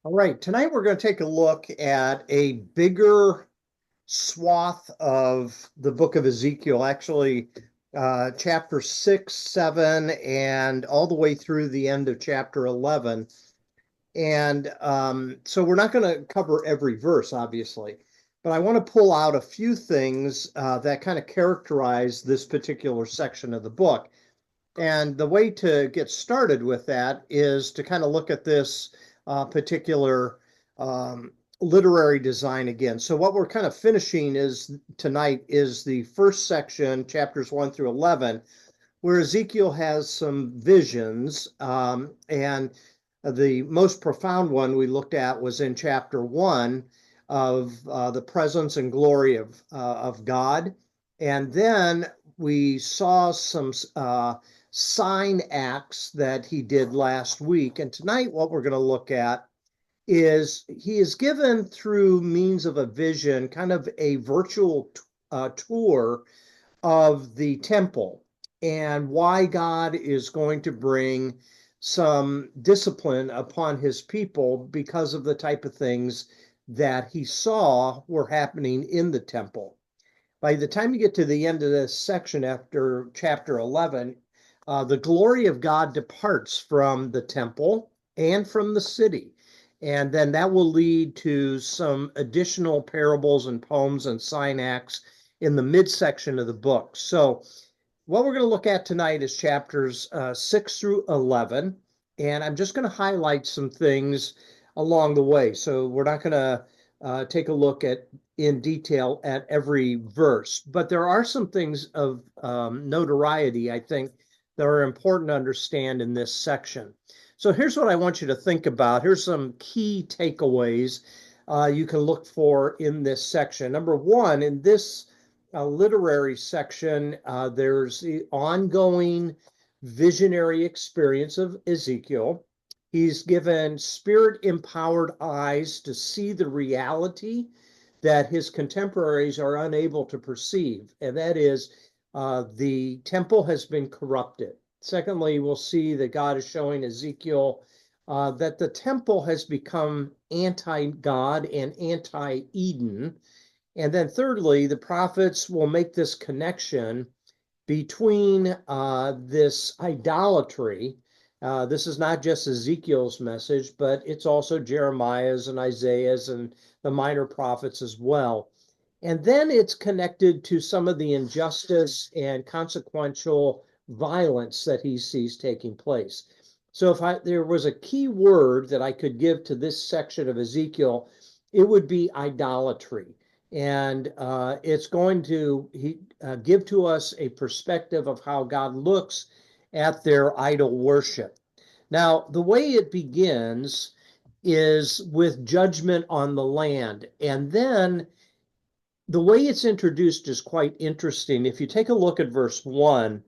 All right, tonight we're going to take a look at a bigger swath of the book of Ezekiel, actually, chapter 6, 7, and all the way through the end of chapter 11. And so we're not going to cover every verse, obviously, but I want to pull out a few things that kind of characterize this particular section of the book. And the way to get started with that is to kind of look at this particular um, literary design again. So what we're kind of finishing is tonight is the first section, chapters 1 through 11, where Ezekiel has some visions. And the most profound one we looked at was in chapter 1 of the presence and glory of God. And then we saw some sign acts that he did last week. And tonight, what we're going to look at is he is given through means of a vision, kind of a virtual tour of the temple and why God is going to bring some discipline upon his people because of the type of things that he saw were happening in the temple. By the time you get to the end of this section after chapter 11, the glory of God departs from the temple and from the city. And then that will lead to some additional parables and poems and sign acts in the midsection of the book. So, what we're going to look at tonight is chapters 6 through 11. And I'm just going to highlight some things along the way. So, we're not going to take a look at in detail at every verse, but there are some things of notoriety, I think, that are important to understand in this section. So here's what I want you to think about. Here's some key takeaways you can look for in this section. Number one, in this literary section, there's the ongoing visionary experience of Ezekiel. He's given spirit empowered eyes to see the reality that his contemporaries are unable to perceive, and that is the temple has been corrupted. Secondly, we'll see that God is showing Ezekiel that the temple has become anti God and anti Eden. And then, thirdly, the prophets will make this connection between this idolatry. This is not just Ezekiel's message, but it's also Jeremiah's and Isaiah's and the minor prophets as well. And then it's connected to some of the injustice and consequential violence that he sees taking place. So if there was a key word that I could give to this section of Ezekiel, it would be idolatry. And it's going to give to us a perspective of how God looks at their idol worship. Now, the way it begins is with judgment on the land. And then the way it's introduced is quite interesting. If you take a look at verse 1,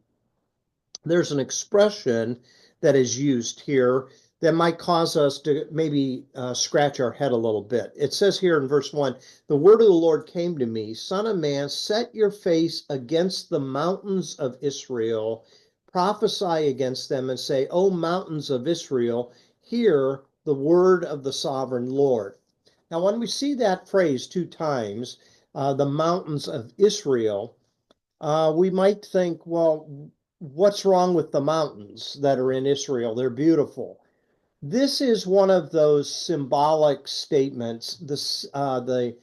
there's an expression that is used here that might cause us to maybe scratch our head a little bit. It says here in verse 1, the word of the Lord came to me, Son of man, set your face against the mountains of Israel, prophesy against them, and say, O mountains of Israel, hear the word of the sovereign Lord. Now, when we see that phrase two times, the mountains of Israel, we might think, well, what's wrong with the mountains that are in Israel? They're beautiful. This is one of those symbolic statements. The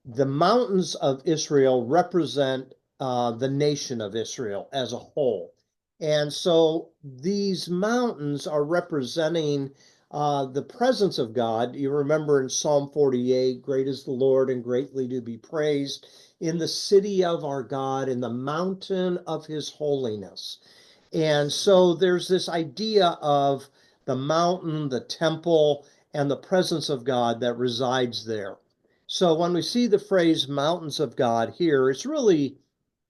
mountains of Israel represent the nation of Israel as a whole. And so these mountains are representing the presence of God. You remember in Psalm 48, great is the Lord and greatly to be praised in the city of our God, in the mountain of his holiness. And so there's this idea of the mountain, the temple, and the presence of God that resides there. So when we see the phrase mountains of God here, it's really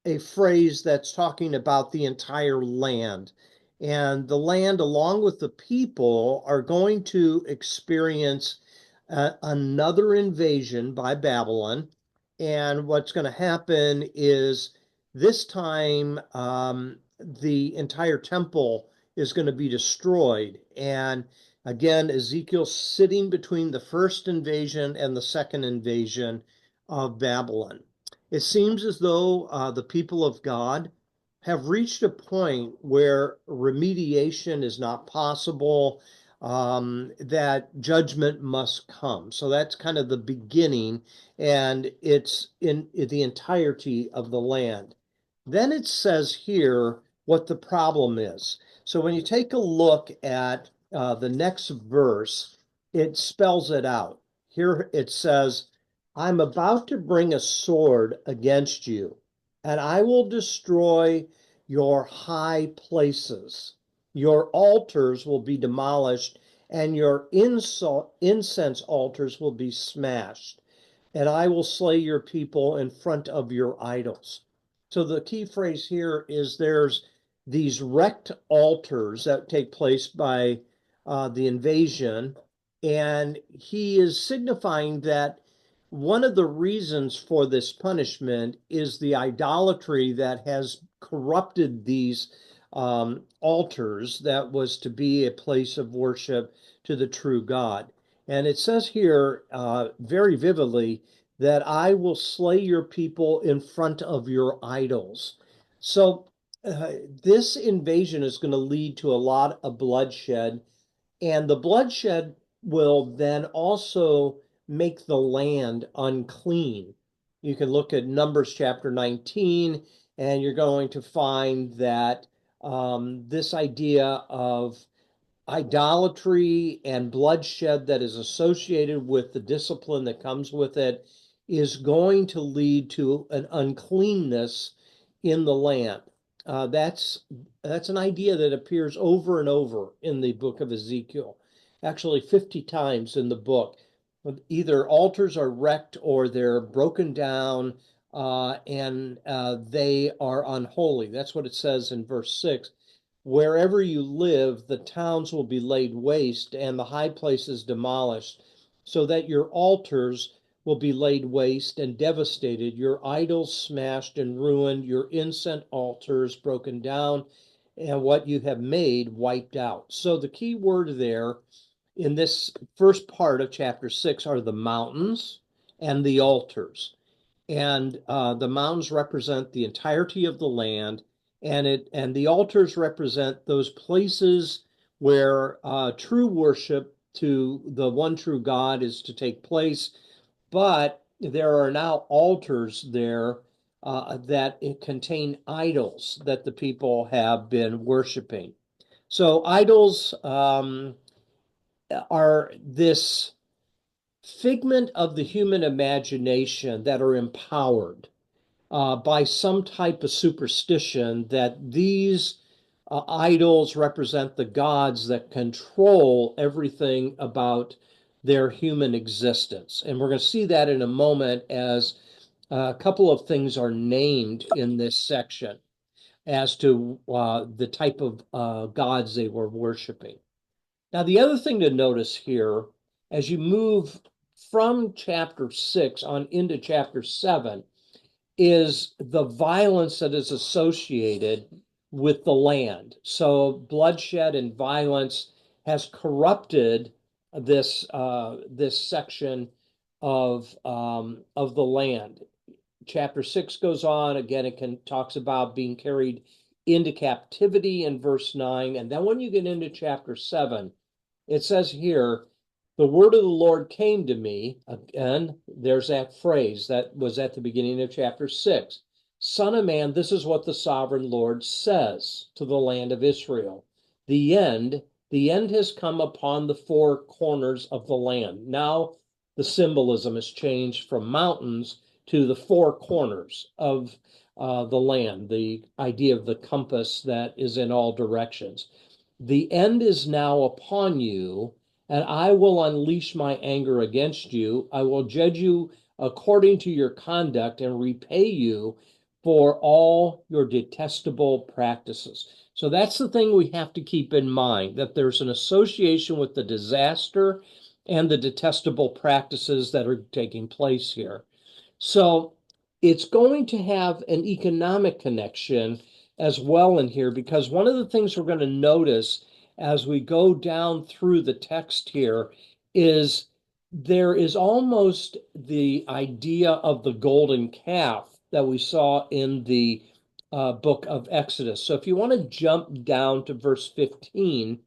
a phrase that's talking about the entire land. And the land, along with the people, are going to experience another invasion by Babylon. And what's going to happen is this time the entire temple is going to be destroyed. And Again, Ezekiel sitting between the first invasion and the second invasion of Babylon. It seems as though the people of God have reached a point where remediation is not possible, that judgment must come. So that's kind of the beginning, and it's in the entirety of the land. Then it says here what the problem is. So when you take a look at the next verse, it spells it out. Here it says, I'm about to bring a sword against you, and I will destroy your high places. Your altars will be demolished, and your incense altars will be smashed, and I will slay your people in front of your idols. So the key phrase here is there's these wrecked altars that take place by the invasion, and he is signifying that one of the reasons for this punishment is the idolatry that has corrupted these altars that was to be a place of worship to the true God. And it says here very vividly that I will slay your people in front of your idols. So this invasion is going to lead to a lot of bloodshed, and the bloodshed will then also make the land unclean. You can look at Numbers chapter 19, and you're going to find that this idea of idolatry and bloodshed that is associated with the discipline that comes with it is going to lead to an uncleanness in the land. That's an idea that appears over and over in the book of Ezekiel, actually 50 times in the book. Either altars are wrecked or they're broken down, and they are unholy. That's what it says in verse 6. Wherever you live, the towns will be laid waste and the high places demolished, so that your altars will be laid waste and devastated, your idols smashed and ruined, your incense altars broken down, and what you have made wiped out. So the key word there in this first part of chapter 6 are the mountains and the altars, and the mountains represent the entirety of the land, and the altars represent those places where true worship to the one true God is to take place. But there are now altars there that contain idols that the people have been worshiping. So idols are this figment of the human imagination that are empowered by some type of superstition that these idols represent the gods that control everything about their human existence. And we're going to see that in a moment as a couple of things are named in this section as to the type of gods they were worshiping. Now, the other thing to notice here, as you move from chapter 6 on into chapter 7, is the violence that is associated with the land. So bloodshed and violence has corrupted this section of the land. Chapter 6 goes on again. It talks about being carried into captivity in verse 9, and then when you get into chapter 7, it says here, the word of the Lord came to me. Again, there's that phrase that was at the beginning of chapter 6. Son of man, this is what the sovereign Lord says to the land of Israel. The end has come upon the four corners of the land. Now the symbolism has changed from mountains to the four corners of the land, the idea of the compass that is in all directions. The end is now upon you, and I will unleash my anger against you. I will judge you according to your conduct and repay you for all your detestable practices. So that's the thing we have to keep in mind, that there's an association with the disaster and the detestable practices that are taking place here. So it's going to have an economic connection as well in here, because one of the things we're going to notice as we go down through the text here is there is almost the idea of the golden calf that we saw in the book of Exodus. So if you want to jump down to verse 15,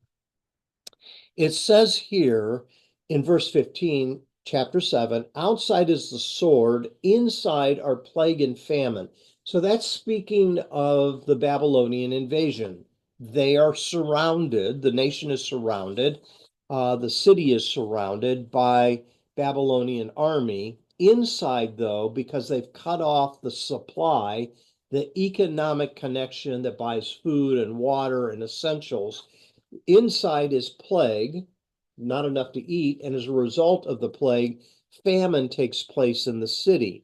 it says here in verse 15, chapter 7, outside is the sword, inside are plague and famine. So that's speaking of the Babylonian invasion. They are surrounded, the nation is surrounded, the city is surrounded by Babylonian army. Inside, though, because they've cut off the supply, the economic connection that buys food and water and essentials, inside is plague, not enough to eat, and as a result of the plague, famine takes place in the city.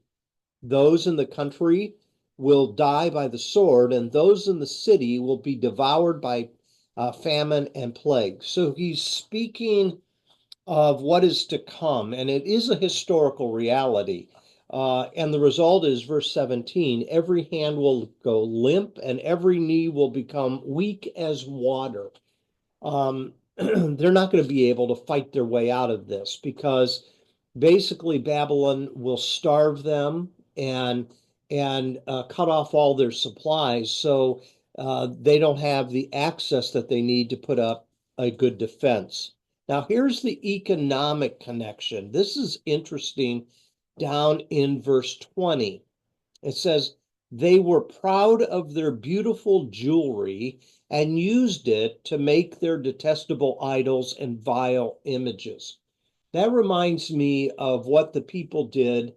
Those in the country will die by the sword, and those in the city will be devoured by famine and plague. So he's speaking of what is to come, and it is a historical reality. And the result is verse 17, every hand will go limp and every knee will become weak as water. They're not going to be able to fight their way out of this because basically Babylon will starve them and cut off all their supplies, so they don't have the access that they need to put up a good defense. Now, here's the economic connection. This is interesting down in verse 20. It says, they were proud of their beautiful jewelry and used it to make their detestable idols and vile images. That reminds me of what the people did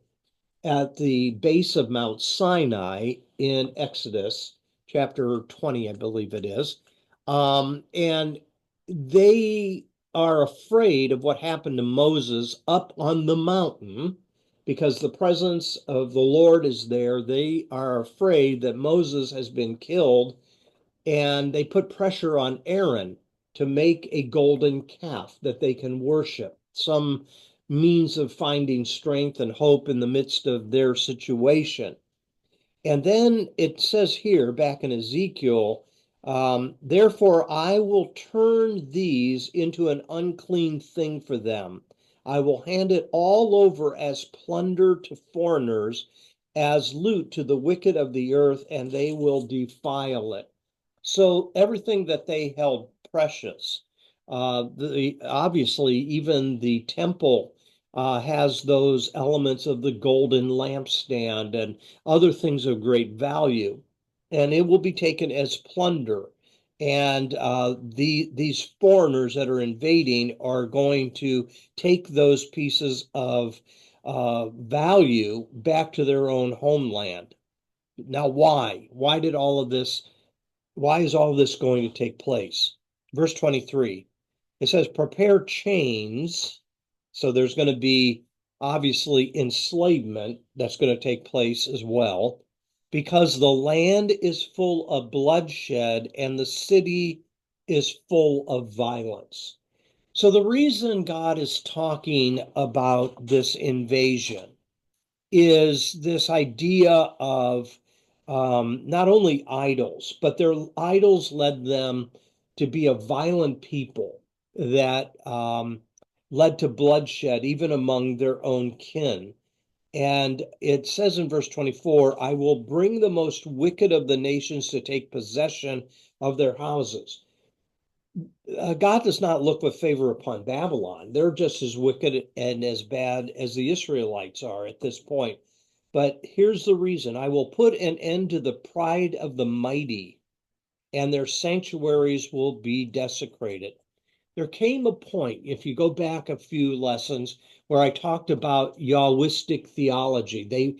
at the base of Mount Sinai in Exodus chapter 20, I believe it is. And they are afraid of what happened to Moses up on the mountain because the presence of the Lord is there. They are afraid that Moses has been killed, and they put pressure on Aaron to make a golden calf that they can worship, some means of finding strength and hope in the midst of their situation. And then it says here, back in Ezekiel, therefore I will turn these into an unclean thing for them. I will hand it all over as plunder to foreigners, as loot to the wicked of the earth, and they will defile it. So everything that they held precious, obviously even the temple has those elements of the golden lampstand and other things of great value, and it will be taken as plunder. And these foreigners that are invading are going to take those pieces of value back to their own homeland. Now, why? Why is all this going to take place? Verse 23, it says, prepare chains. So there's going to be obviously enslavement that's going to take place as well, because the land is full of bloodshed and the city is full of violence. So the reason God is talking about this invasion is this idea of not only idols, but their idols led them to be a violent people that led to bloodshed, even among their own kin. And it says in verse 24, I will bring the most wicked of the nations to take possession of their houses. God does not look with favor upon Babylon. They're just as wicked and as bad as the Israelites are at this point. But here's the reason. I will put an end to the pride of the mighty, and their sanctuaries will be desecrated. There came a point, if you go back a few lessons, where I talked about Yahwistic theology.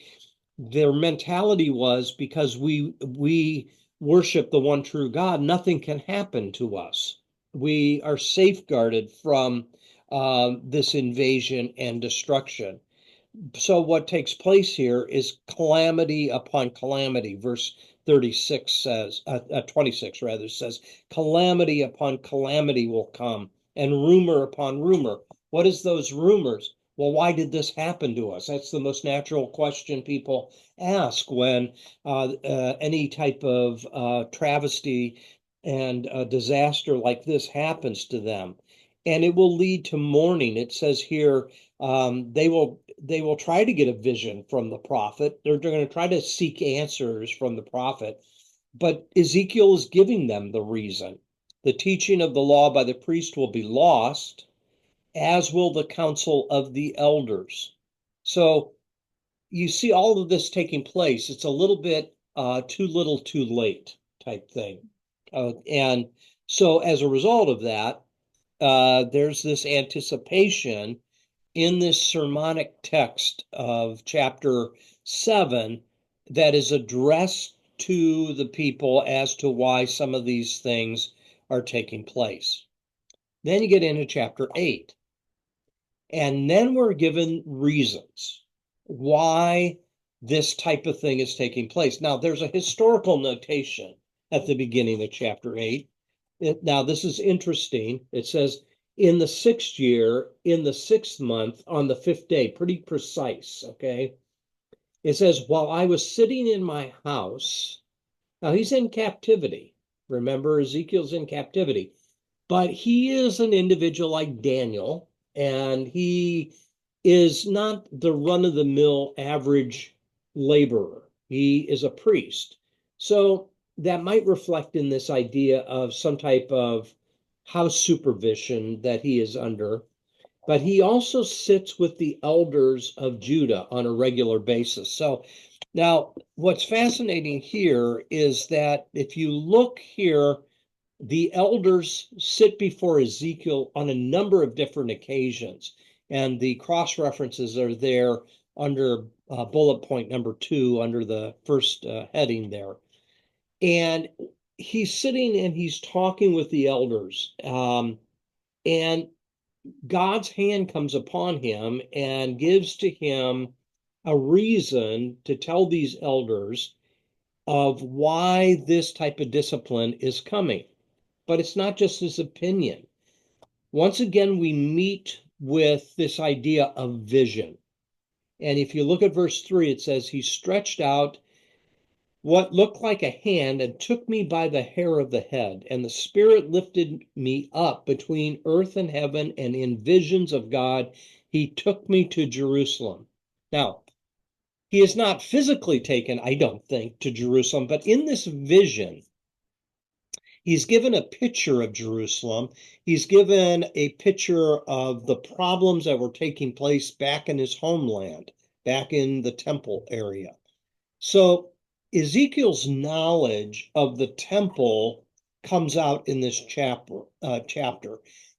Their mentality was, because we worship the one true God, nothing can happen to us. We are safeguarded from this invasion and destruction. So what takes place here is calamity upon calamity. Verse 36 says, 26 rather says, calamity upon calamity will come, and rumor upon rumor. What is those rumors? Well, why did this happen to us? That's the most natural question people ask when any type of travesty and a disaster like this happens to them. And it will lead to mourning. It says here, they will try to get a vision from the prophet. They're going to try to seek answers from the prophet. But Ezekiel is giving them the reason. The teaching of the law by the priest will be lost, as will the counsel of the elders. So you see all of this taking place. It's a little bit too little, too late type thing. And so as a result of that, there's this anticipation in this sermonic text of chapter 7 that is addressed to the people as to why some of these things are taking place. Then you get into chapter 8. And then we're given reasons why this type of thing is taking place. Now, there's a historical notation at the beginning of chapter 8. Now, this is interesting. It says, in the 6th year, in the 6th month, on the 5th day, pretty precise, okay? It says, while I was sitting in my house, now he's in captivity. Remember, Ezekiel's in captivity. But he is an individual like Daniel, and he is not the run-of-the-mill average laborer. He is a priest. So that might reflect in this idea of some type of house supervision that he is under. But he also sits with the elders of Judah on a regular basis. So now what's fascinating here is that if you look here, the elders sit before Ezekiel on a number of different occasions, and the cross references are there under bullet point number 2 under the first heading there. And he's sitting and he's talking with the elders, and God's hand comes upon him and gives to him a reason to tell these elders of why this type of discipline is coming. But it's not just his opinion. Once again, we meet with this idea of vision. And if you look at verse 3, it says, he stretched out what looked like a hand and took me by the hair of the head. And the Spirit lifted me up between earth and heaven, and in visions of God, he took me to Jerusalem. Now, he is not physically taken, I don't think, to Jerusalem, but in this vision, he's given a picture of Jerusalem. He's given a picture of the problems that were taking place back in his homeland, back in the temple area. So Ezekiel's knowledge of the temple comes out in this chapter.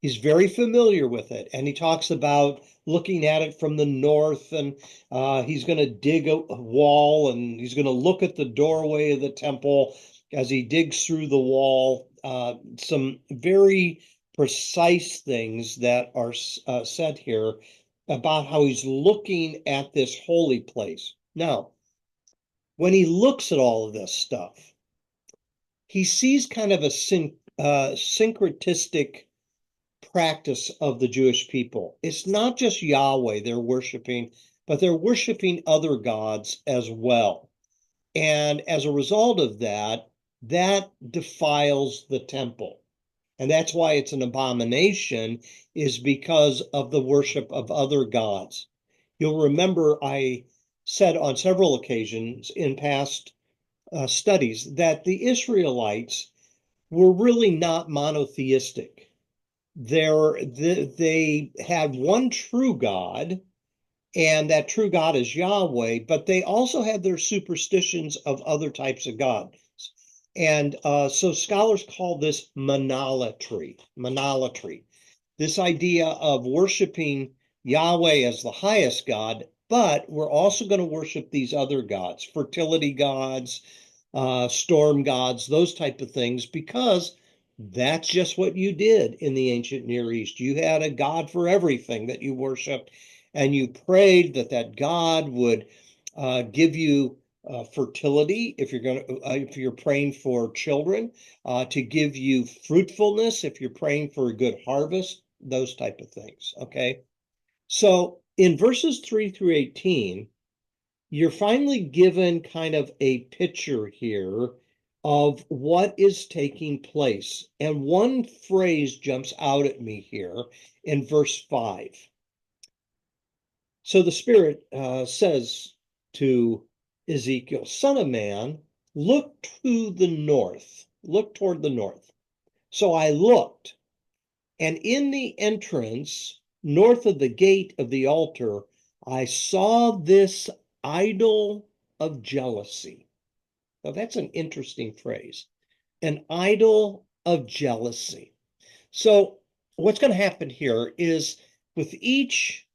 He's very familiar with it, and he talks about looking at it from the north, and he's going to dig a wall, and he's going to look at the doorway of the temple as he digs through the wall. Some very precise things that are said here about how he's looking at this holy place. Now, when he looks at all of this stuff, he sees kind of a syncretistic practice of the Jewish people. It's not just Yahweh they're worshiping, but they're worshiping other gods as well. And as a result of that, that defiles the temple. And that's why it's an abomination, is because of the worship of other gods. You'll remember I said on several occasions in past studies that the Israelites were really not monotheistic. They had one true God, and that true God is Yahweh, but they also had their superstitions of other types of gods. And so scholars call this monolatry. Monolatry. This idea of worshiping Yahweh as the highest God, but we're also going to worship these other gods, fertility gods, storm gods, those type of things, because that's just what you did in the ancient Near East. You had a god for everything that you worshiped, and you prayed that that god would give you fertility if you're praying for children, to give you fruitfulness if you're praying for a good harvest, those type of things. Okay, so in verses 3 through 18, you're finally given kind of a picture here of what is taking place. And one phrase jumps out at me here in verse 5. So the Spirit says to Ezekiel, Son of man, look to the north, look toward the north. So I looked, and in the entrance, north of the gate of the altar, I saw this idol of jealousy. Now, that's an interesting phrase, an idol of jealousy. So, what's going to happen here is with each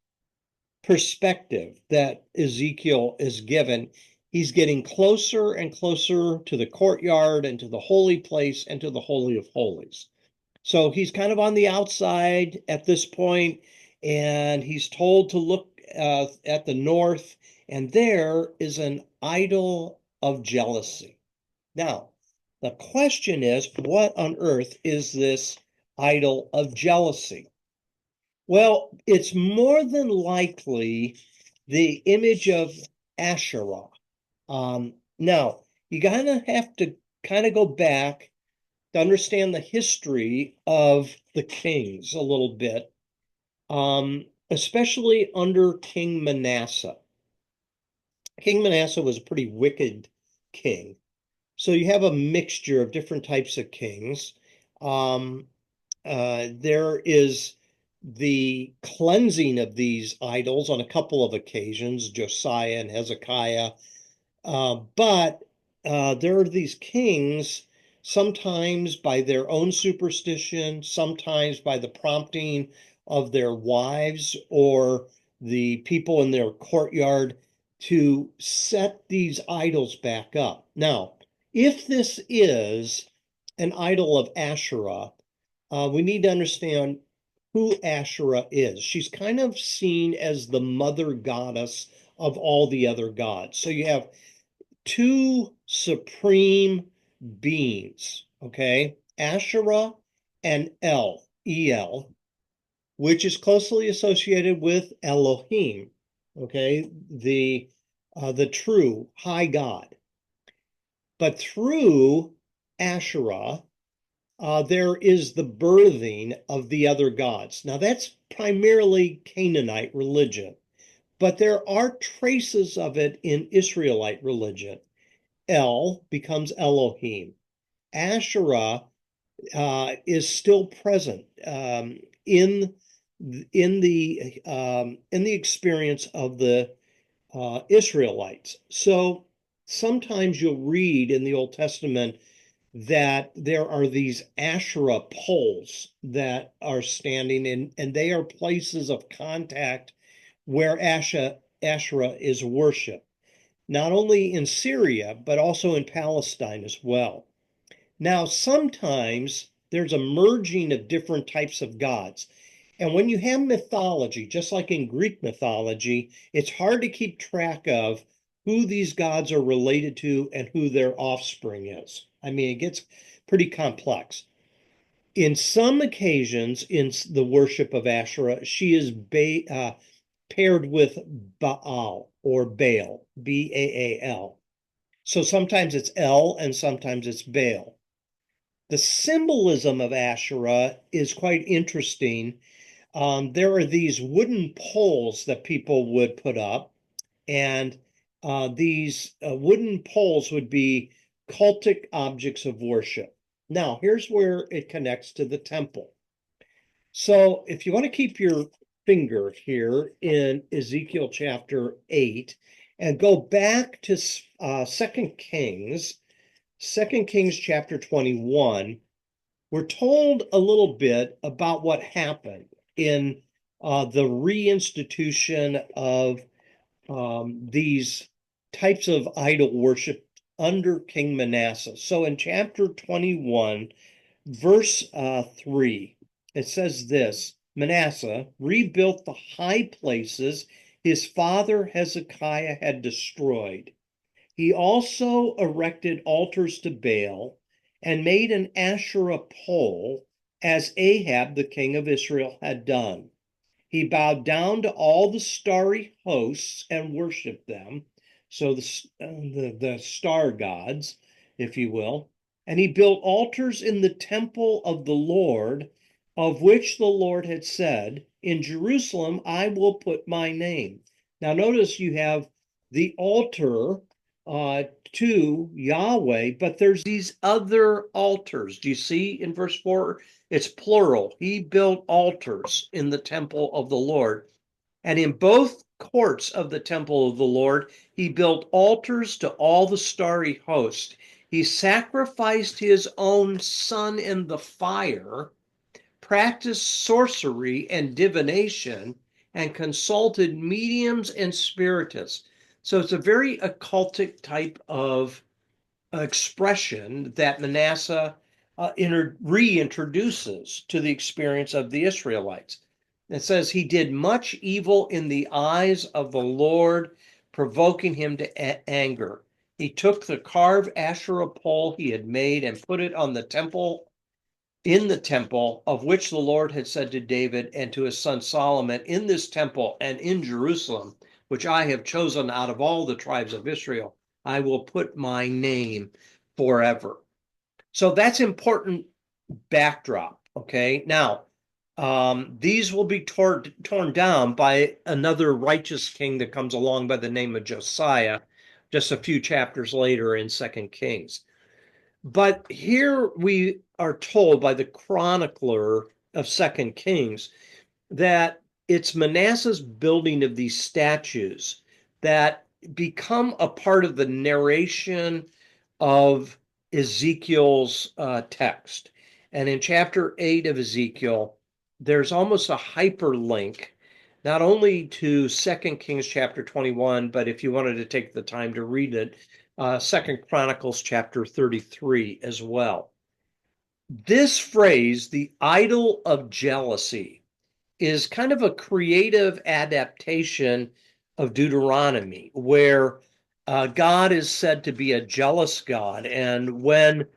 perspective that Ezekiel is given, he's getting closer and closer to the courtyard and to the holy place and to the Holy of Holies. So he's kind of on the outside at this point, and he's told to look at the north, and there is an idol of jealousy. Now, the question is, what on earth is this idol of jealousy? Well, it's more than likely the image of Asherah. Now, you gotta have to kind of go back to understand the history of the kings a little bit, especially under King Manasseh. King Manasseh was a pretty wicked king. So you have a mixture of different types of kings. Um, there is the cleansing of these idols on a couple of occasions, Josiah and Hezekiah. But there are these kings, sometimes by their own superstition, sometimes by the prompting of their wives or the people in their courtyard to set these idols back up. Now, if this is an idol of Asherah, we need to understand who Asherah is. She's kind of seen as the mother goddess of all the other gods. So you have two supreme beings, okay? Asherah and El, which is closely associated with Elohim, okay? The true high God. But through Asherah, there is the birthing of the other gods. Now, that's primarily Canaanite religion, but there are traces of it in Israelite religion. El becomes Elohim. Asherah is still present in the experience of the Israelites. So sometimes you'll read in the Old Testament that there are these Asherah poles that are standing in, and they are places of contact where Asherah is worshipped, not only in Syria, but also in Palestine as well. Now, sometimes there's a merging of different types of gods. And when you have mythology, just like in Greek mythology, it's hard to keep track of who these gods are related to and who their offspring is. I mean, it gets pretty complex. In some occasions, in the worship of Asherah, she is paired with Baal or Baal, Baal. So sometimes it's El and sometimes it's Baal. The symbolism of Asherah is quite interesting. There are these wooden poles that people would put up, and these wooden poles would be cultic objects of worship. Now, here's where it connects to the temple. So, if you want to keep your finger here in Ezekiel chapter 8 and go back to 2 Kings, 2 Kings chapter 21, we're told a little bit about what happened in the reinstitution of these types of idol worship under King Manasseh. So in chapter 21, verse 3, it says this: Manasseh rebuilt the high places his father Hezekiah had destroyed. He also erected altars to Baal and made an Asherah pole, as Ahab, the king of Israel, had done. He bowed down to all the starry hosts and worshiped them. So the star gods, if you will. And he built altars in the temple of the Lord, of which the Lord had said, in Jerusalem I will put my name. Now, notice you have the altar to Yahweh, but there's these other altars. Do you see in verse 4? It's plural. He built altars in the temple of the Lord. And in both courts of the temple of the Lord, he built altars to all the starry host. He sacrificed his own son in the fire, practiced sorcery and divination, and consulted mediums and spiritists. So it's a very occultic type of expression that Manasseh reintroduces to the experience of the Israelites. It says he did much evil in the eyes of the Lord, provoking him to anger. He took the carved Asherah pole he had made and put it on the temple, in the temple of which the Lord had said to David and to his son Solomon, in this temple and in Jerusalem, which I have chosen out of all the tribes of Israel, I will put my name forever. So that's important backdrop. Okay. Now, these will be torn down by another righteous king that comes along by the name of Josiah, just a few chapters later in Second Kings. But here we are told by the chronicler of Second Kings that it's Manasseh's building of these statues that become a part of the narration of Ezekiel's text. And in chapter 8 of Ezekiel, there's almost a hyperlink, not only to Second Kings chapter 21, but if you wanted to take the time to read it, Second Chronicles chapter 33 as well. This phrase, the idol of jealousy, is kind of a creative adaptation of Deuteronomy, where God is said to be a jealous God. And when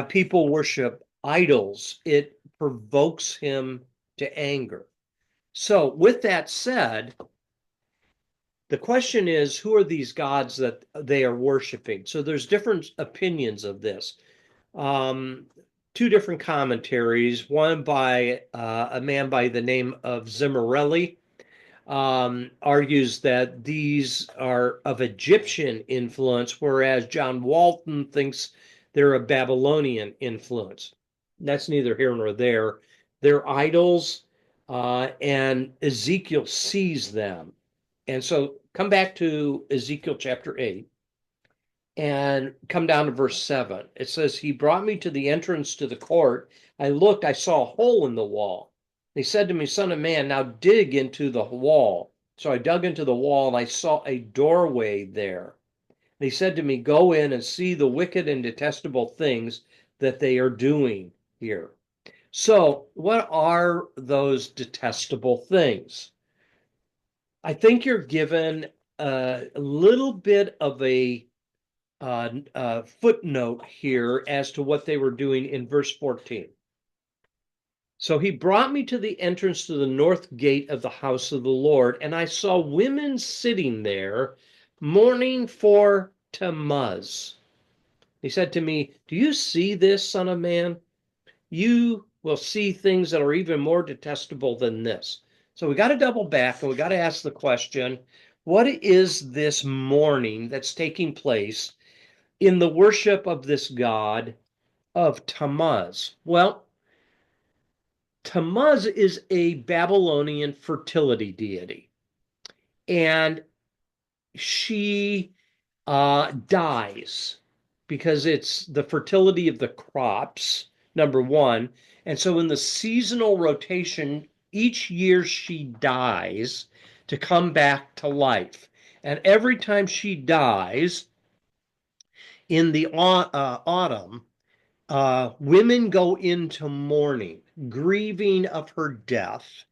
people worship idols, it provokes him to anger. So, with that said, the question is, who are these gods that they are worshiping? So, there's different opinions of this. Um, Two different commentaries, one by a man by the name of Zimmerelli, argues that these are of Egyptian influence, whereas John Walton thinks they're a Babylonian influence. That's neither here nor there. They're idols, and Ezekiel sees them. And so come back to Ezekiel chapter 8 and come down to verse 7. It says, he brought me to the entrance to the court. I looked, I saw a hole in the wall. He said to me, son of man, now dig into the wall. So I dug into the wall and I saw a doorway there. And he said to me, go in and see the wicked and detestable things that they are doing here. So what are those detestable things? I think you're given a little bit of a footnote here as to what they were doing in verse 14. So he brought me to the entrance to the north gate of the house of the Lord, and I saw women sitting there mourning for Tammuz. He said to me, do you see this, son of man? You will see things that are even more detestable than this. So we got to double back and we got to ask the question, what is this mourning that's taking place in the worship of this god of Tammuz? Well, Tammuz is a Babylonian fertility deity, and she dies because it's the fertility of the crops, number one. And so, in the seasonal rotation, each year she dies to come back to life. And every time she dies in the autumn, women go into mourning, grieving of her death,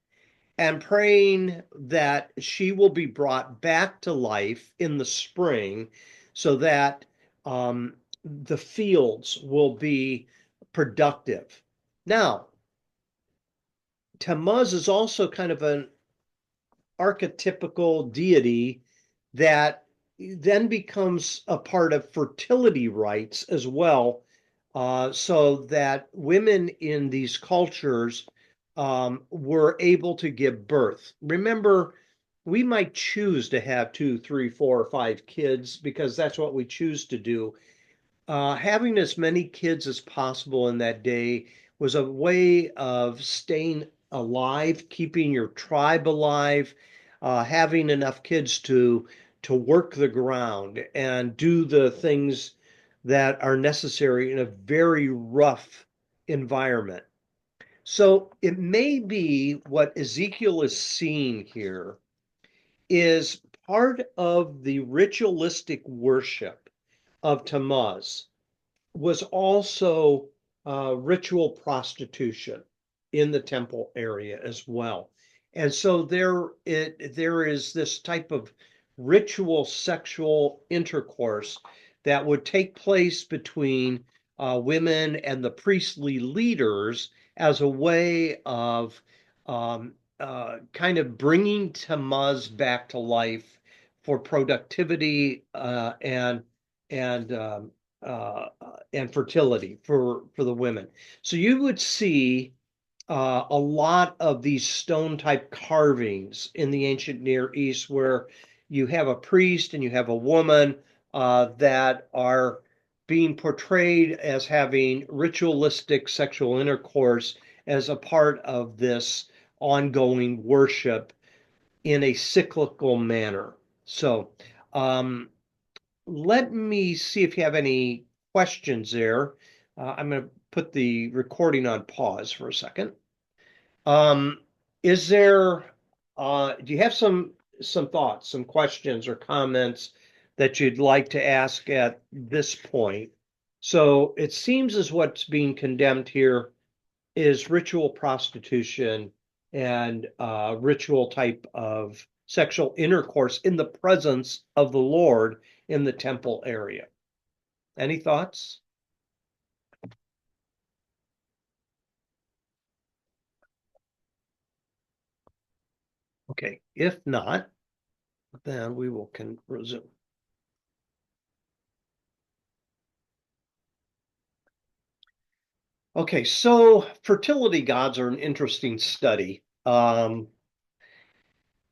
and praying that she will be brought back to life in the spring so that the fields will be productive. Now, Tammuz is also kind of an archetypical deity that then becomes a part of fertility rites as well, so that women in these cultures were able to give birth. Remember, we might choose to have two, three, four, or five kids because that's what we choose to do. Having as many kids as possible in that day was a way of staying alive, keeping your tribe alive, having enough kids to work the ground and do the things that are necessary in a very rough environment. So it may be what Ezekiel is seeing here is part of the ritualistic worship of Tammuz was also ritual prostitution in the temple area as well. And so there is this type of ritual sexual intercourse that would take place between women and the priestly leaders as a way of kind of bringing Tammuz back to life for productivity and uh, and fertility for the women. So you would see a lot of these stone type carvings in the ancient Near East where you have a priest and you have a woman that are being portrayed as having ritualistic sexual intercourse as a part of this ongoing worship in a cyclical manner. So, um, let me see if you have any questions there. I'm going to put the recording on pause for a second. Um, is there, do you have some thoughts, some questions or comments that you'd like to ask at this point? So it seems as what's being condemned here is ritual prostitution and ritual type of sexual intercourse in the presence of the Lord in the temple area. Any thoughts? Okay, if not, then we will resume. Okay, so fertility gods are an interesting study.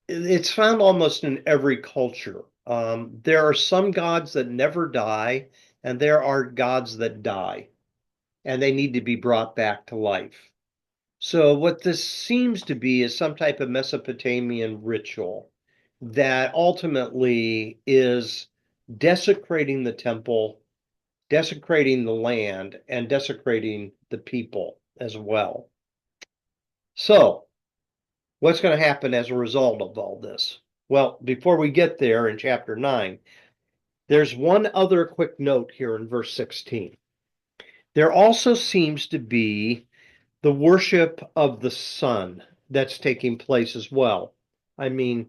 It's found almost in every culture. There are some gods that never die, and there are gods that die, and they need to be brought back to life. So, what this seems to be is some type of Mesopotamian ritual that ultimately is desecrating the temple, desecrating the land, and desecrating the people as well. So, what's going to happen as a result of all this? Well, before we get there in chapter 9, there's one other quick note here in verse 16. There also seems to be the worship of the sun that's taking place as well. I mean,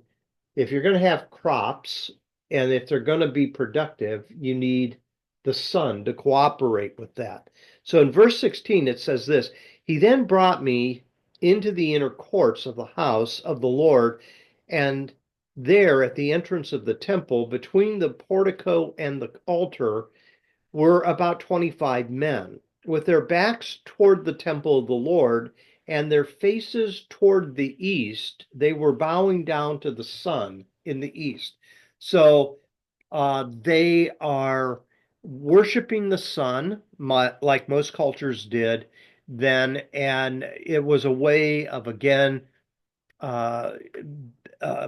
if you're going to have crops and if they're going to be productive, you need the sun to cooperate with that. So in verse 16, it says this: He then brought me into the inner courts of the house of the Lord, and there at the entrance of the temple, between the portico and the altar, were about 25 men, with their backs toward the temple of the Lord and their faces toward the east. They were bowing down to the sun in the east. So they are worshiping the sun, like most cultures did then, and it was a way of again uh,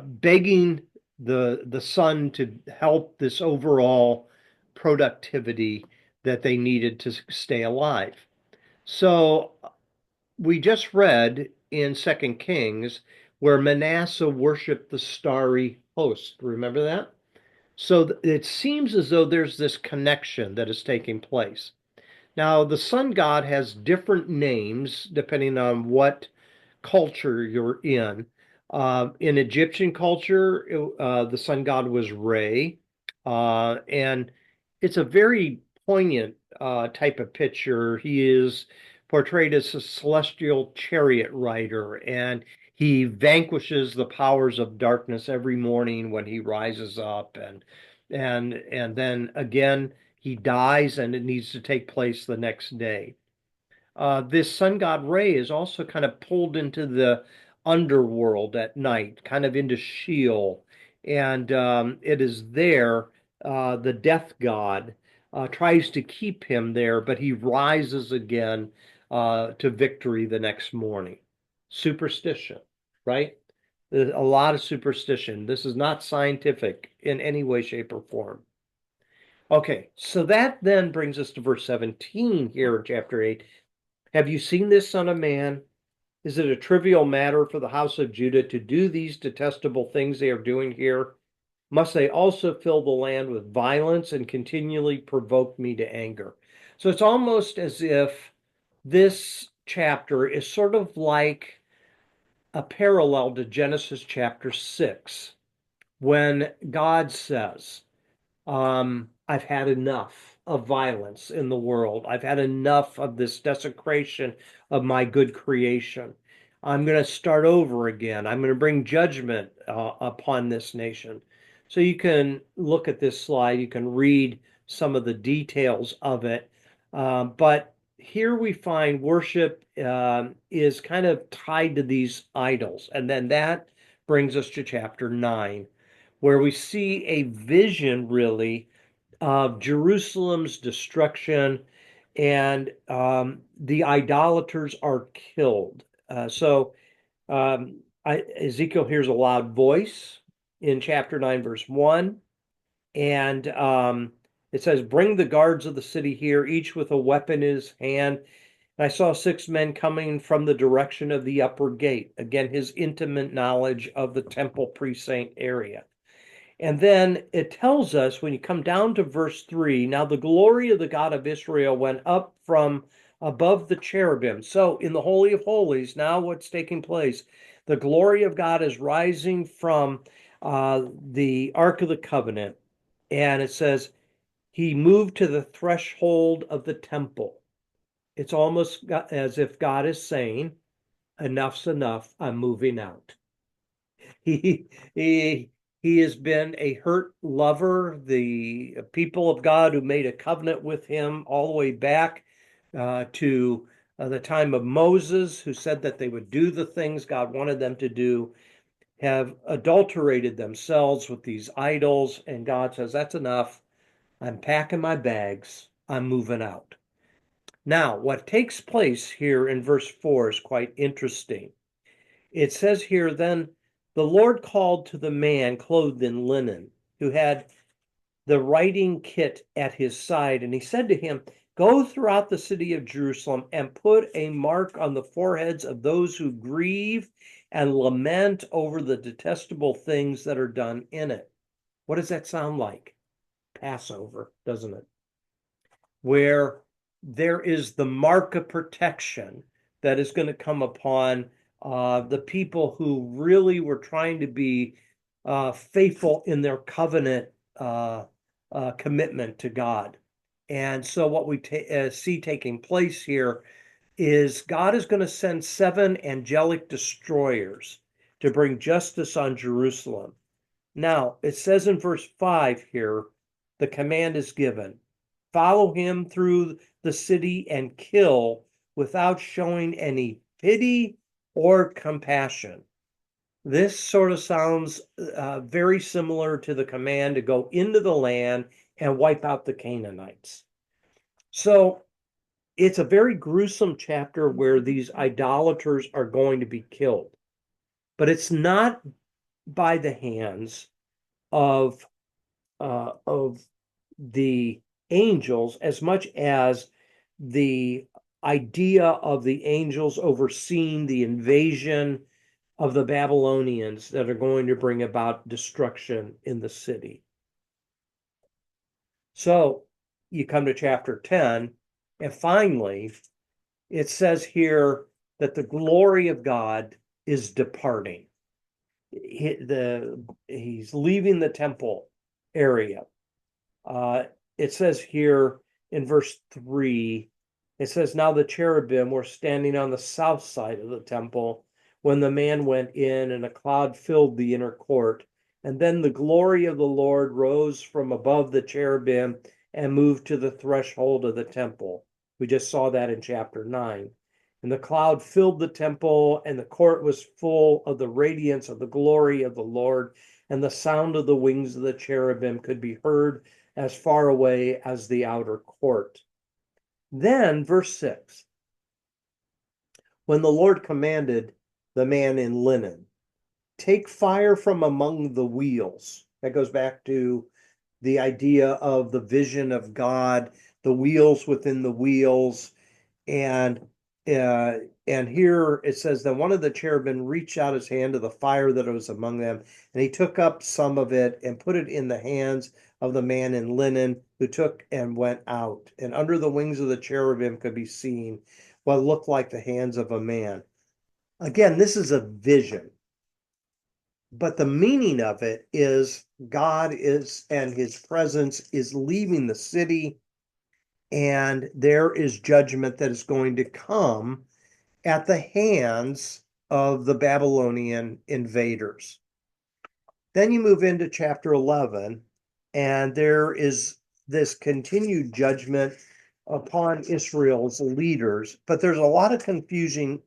begging the sun to help this overall productivity that they needed to stay alive. So we just read in Second Kings where Manasseh worshiped the starry host. Remember that? So it seems as though there's this connection that is taking place. Now, the sun god has different names depending on what culture you're in. In Egyptian culture, the sun god was Re, and it's a very poignant type of picture. He is portrayed as a celestial chariot rider, and he vanquishes the powers of darkness every morning when he rises up, and and then again he dies, and it needs to take place the next day. This sun god Ray is also kind of pulled into the underworld at night, kind of into Sheol, and it is there the death god tries to keep him there, but he rises again to victory the next morning. Superstition, right? There's a lot of superstition. This is not scientific in any way, shape, or form. Okay, so that then brings us to verse 17 here in chapter 8. Have you seen this, Son of Man? Is it a trivial matter for the house of Judah to do these detestable things they are doing here? Must they also fill the land with violence and continually provoke me to anger? So it's almost as if this chapter is sort of like a parallel to Genesis chapter 6, when God says, I've had enough of violence in the world. I've had enough of this desecration of my good creation. I'm going to start over again. I'm going to bring judgment upon this nation. So you can look at this slide, you can read some of the details of it. But here we find worship is kind of tied to these idols. And then that brings us to chapter 9, where we see a vision really of Jerusalem's destruction, and the idolaters are killed. Ezekiel hears a loud voice in chapter 9, verse 1, and it says, "Bring the guards of the city here, each with a weapon in his hand." And I saw 6 men coming from the direction of the upper gate. Again, his intimate knowledge of the temple precinct area. And then it tells us when you come down to verse 3, now the glory of the God of Israel went up from above the cherubim. So in the Holy of Holies, now what's taking place? The glory of God is rising from the Ark of the Covenant. And it says, he moved to the threshold of the temple. It's almost as if God is saying, enough's enough, I'm moving out. He he he has been a hurt lover. The people of God who made a covenant with him all the way back to the time of Moses, who said that they would do the things God wanted them to do, have adulterated themselves with these idols. And God says, that's enough. I'm packing my bags. I'm moving out. Now, what takes place here in verse 4 is quite interesting. It says here, then the Lord called to the man clothed in linen, who had the writing kit at his side, and he said to him, go throughout the city of Jerusalem and put a mark on the foreheads of those who grieve and lament over the detestable things that are done in it. What does that sound like? Passover, doesn't it? Where there is the mark of protection that is going to come upon the people who really were trying to be faithful in their covenant commitment to God. And so, what we see taking place here is God is going to send 7 angelic destroyers to bring justice on Jerusalem. Now, it says in verse 5 here, the command is given, follow him through the city and kill without showing any pity or compassion. This sort of sounds very similar to the command to go into the land and wipe out the Canaanites. So it's a very gruesome chapter where these idolaters are going to be killed, but it's not by the hands of the angels as much as the idea of the angels overseeing the invasion of the Babylonians that are going to bring about destruction in the city. So you come to chapter 10, and finally, it says here that the glory of God is departing. He's leaving the temple area. It says here in verse 3, it says, now the cherubim were standing on the south side of the temple when the man went in, and a cloud filled the inner court. And then the glory of the Lord rose from above the cherubim and moved to the threshold of the temple. We just saw that in chapter 9. And the cloud filled the temple, and the court was full of the radiance of the glory of the Lord, and the sound of the wings of the cherubim could be heard as far away as the outer court. Then, verse 6, when the Lord commanded the man in linen, take fire from among the wheels. That goes back to the idea of the vision of God, the wheels within the wheels. And uh, and here it says that one of the cherubim reached out his hand to the fire that was among them, and he took up some of it and put it in the hands of the man in linen, who took and went out. And under the wings of the cherubim could be seen what looked like the hands of a man. Again, this is a vision, but the meaning of it is God is and his presence is leaving the city, and there is judgment that is going to come at the hands of the Babylonian invaders. Then you move into chapter 11, and there is this continued judgment upon Israel's leaders, but there's a lot of confusing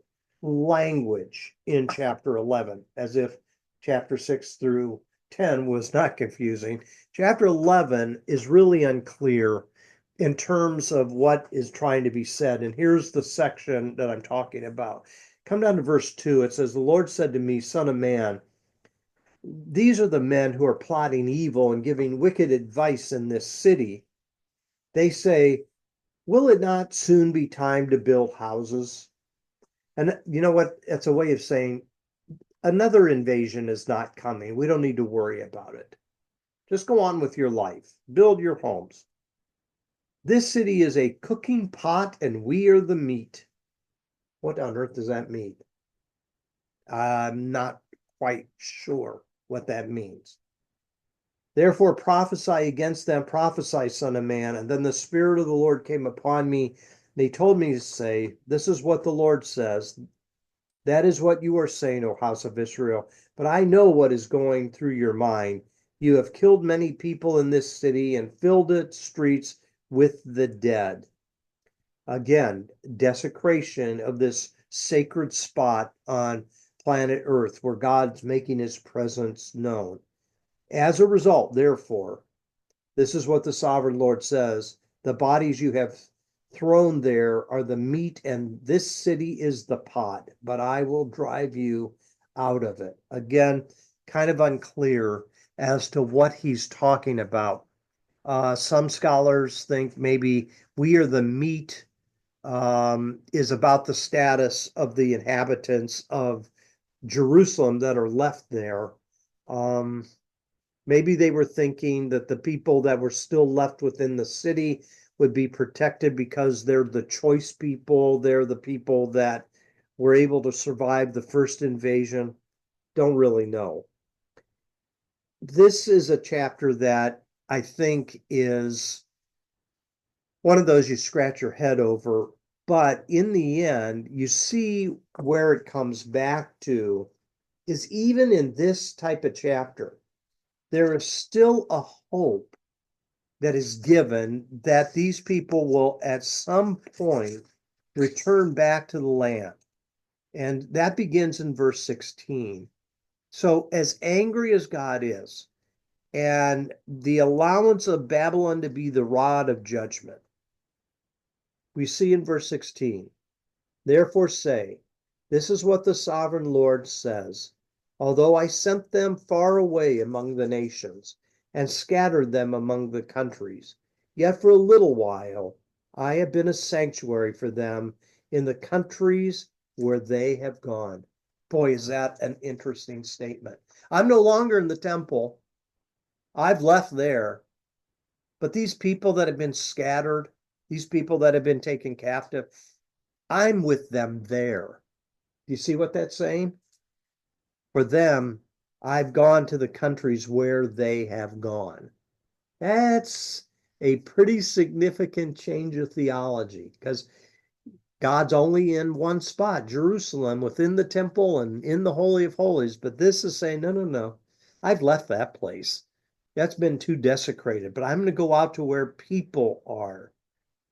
language in chapter 11, as if chapter 6 through 10 was not confusing. Chapter 11 is really unclear in terms of what is trying to be said. And here's the section that I'm talking about. Come down to verse 2. It says, the Lord said to me, Son of man, these are the men who are plotting evil and giving wicked advice in this city. They say, will it not soon be time to build houses? And you know what? It's a way of saying another invasion is not coming. We don't need to worry about it. Just go on with your life. Build your homes. This city is a cooking pot and we are the meat. What on earth does that mean? I'm not quite sure what that means. Therefore prophesy against them, prophesy, son of man. And then the Spirit of the Lord came upon me. And he told me to say, this is what the Lord says. That is what you are saying, O house of Israel. But I know what is going through your mind. You have killed many people in this city and filled its streets with the dead. Again, desecration of this sacred spot on planet Earth where God's making his presence known. As a result, therefore, this is what the sovereign Lord says, the bodies you have thrown there are the meat, and this city is the pot, but I will drive you out of it. Again, kind of unclear as to what he's talking about. Some scholars think maybe we are the meat is about the status of the inhabitants of Jerusalem that are left there. Maybe they were thinking that the people that were still left within the city would be protected because they're the choice people. They're the people that were able to survive the first invasion. Don't really know. This is a chapter that I think is one of those you scratch your head over, but in the end, you see where it comes back to is even in this type of chapter, there is still a hope that is given that these people will at some point return back to the land. And that begins in verse 16. So, as angry as God is, and the allowance of Babylon to be the rod of judgment, we see in verse 16, therefore say, this is what the sovereign Lord says. Although I sent them far away among the nations and scattered them among the countries, yet for a little while I have been a sanctuary for them in the countries where they have gone. Boy, is that an interesting statement. I'm no longer in the temple. I've left there. But these people that have been scattered, these people that have been taken captive, I'm with them there. Do you see what that's saying? For them, I've gone to the countries where they have gone. That's a pretty significant change of theology because God's only in one spot, Jerusalem, within the temple and in the Holy of Holies. But this is saying, no, no, no. I've left that place. That's been too desecrated, but I'm going to go out to where people are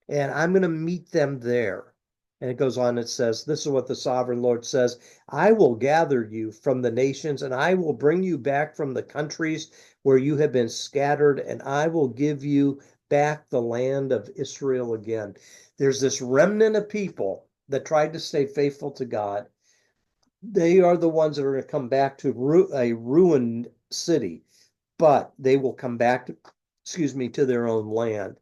and I'm going to meet them there. And it goes on, it says, this is what the sovereign Lord says: I will gather you from the nations, and I will bring you back from the countries where you have been scattered, and I will give you back the land of Israel again. There's this remnant of people that tried to stay faithful to God. They are the ones that are going to come back to a ruined city, but they will come back to, to their own land.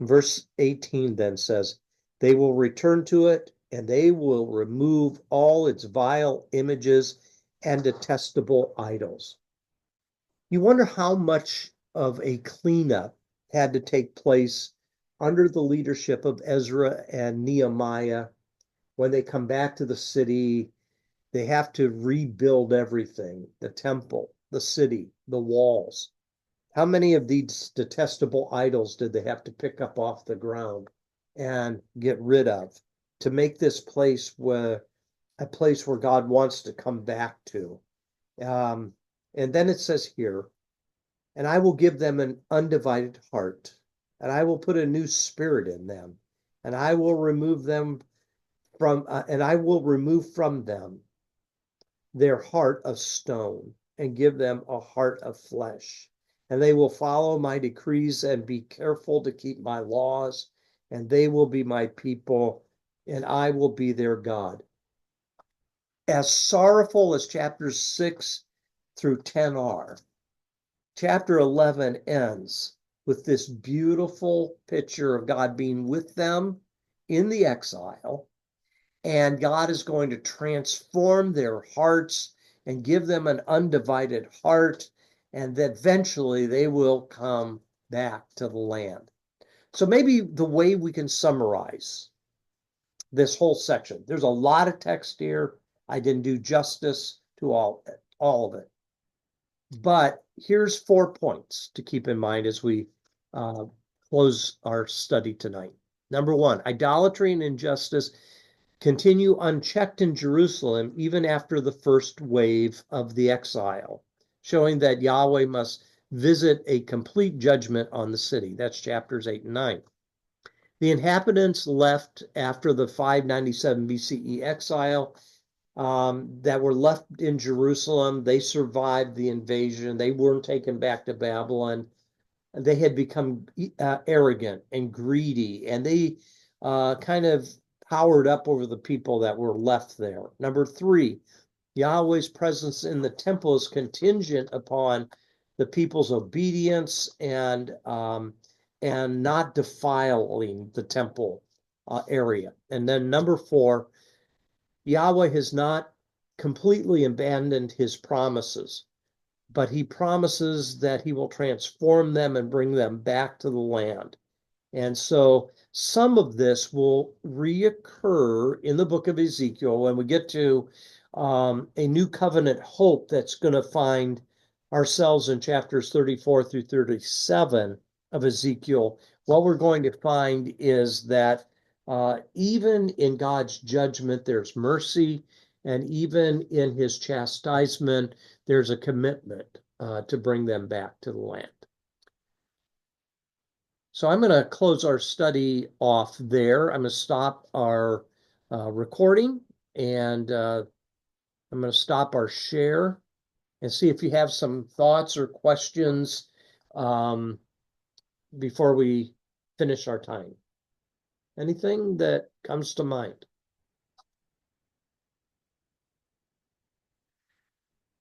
Verse 18 then says, they will return to it and they will remove all its vile images and detestable idols. You wonder how much of a cleanup had to take place under the leadership of Ezra and Nehemiah. When they come back to the city, they have to rebuild everything: the temple, the city, the walls. How many of these detestable idols did they have to pick up off the ground and get rid of to make this place where a place where God wants to come back to? Um, and then it says here, and I will give them an undivided heart, and I will put a new spirit in them, and I will remove them and I will remove from them their heart of stone and give them a heart of flesh. And they will follow my decrees and be careful to keep my laws, and they will be my people, and I will be their God. As sorrowful as chapters 6 through 10 are, chapter 11 ends with this beautiful picture of God being with them in the exile, and God is going to transform their hearts and give them an undivided heart, and that eventually they will come back to the land. So maybe the way we can summarize this whole section, there's a lot of text here. I didn't do justice to all of it. But here's 4 points to keep in mind as we uh, close our study tonight. Number 1, idolatry and injustice continue unchecked in Jerusalem even after the first wave of the exile, showing that Yahweh must visit a complete judgment on the city. That's chapters 8 and 9. The inhabitants left after the 597 BCE exile that were left in Jerusalem, they survived the invasion. They weren't taken back to Babylon. They had become arrogant and greedy, and they kind of powered up over the people that were left there. Number 3, Yahweh's presence in the temple is contingent upon the people's obedience and not defiling the temple area. And then number 4, Yahweh has not completely abandoned his promises, but he promises that he will transform them and bring them back to the land. And so some of this will reoccur in the book of Ezekiel when we get to a new covenant hope that's going to find ourselves in chapters 34 through 37 of Ezekiel. What we're going to find is that even in God's judgment, there's mercy, and even in his chastisement, there's a commitment to bring them back to the land. So I'm going to close our study off there. I'm going to stop our recording, and I'm going to stop our share and see if you have some thoughts or questions um, before we finish our time. Anything that comes to mind?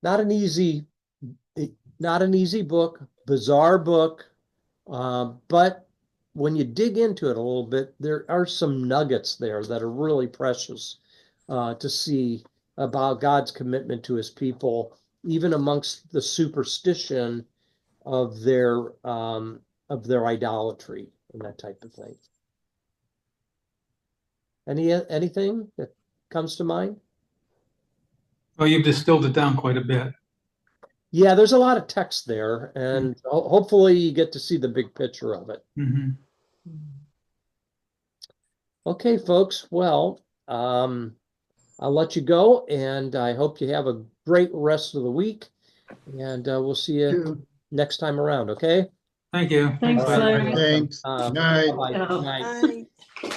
Not an easy, not an easy book, bizarre book, but when you dig into it a little bit, there are some nuggets there that are really precious to see about God's commitment to his people, even amongst the superstition of their idolatry and that type of thing. Anything that comes to mind? Well, you've distilled it down quite a bit. Yeah, there's a lot of text there, and hopefully you get to see the big picture of it. Mm-hmm. Okay, folks. Well, I'll let you go, and I hope you have a great rest of the week. And we'll see you Two. next time around, okay? Thank you. Thanks, All right. Larry. Thanks. Night. Bye-bye. Yeah. Night. Bye.